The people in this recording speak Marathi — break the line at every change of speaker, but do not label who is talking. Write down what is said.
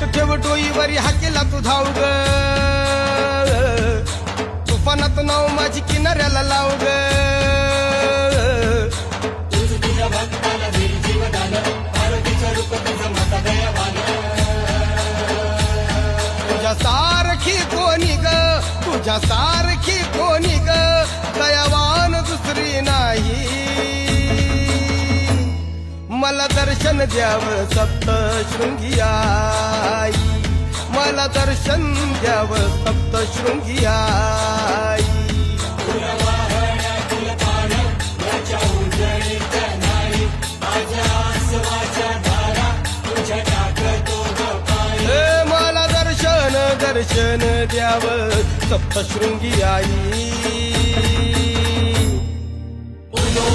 हात ठेव डोईवरी हाकेला तू धाव ग तुफानात नाव माझी किनाऱ्याला लाव ग
तुझ्या भक्ताला देईल जीवदान पार्वतीचं रूप तुझं माता दयावान
तुझ्या सारखी कोणी ग तुझ्या सारखी कोणी ग दयावान दुसरी नाही मला दर्शन द्यावं सप्तशृंगी आई मला दर्शन द्यावं सप्तशृंगी आई
तुला वाहण्या तुला पान याच्या उजळीत नाही माझ्या आसवाच्या धारा तुझ्या टाकतो ग पायी
हे मला दर्शन दर्शन द्यावं सप्तशृंगी आई
उलो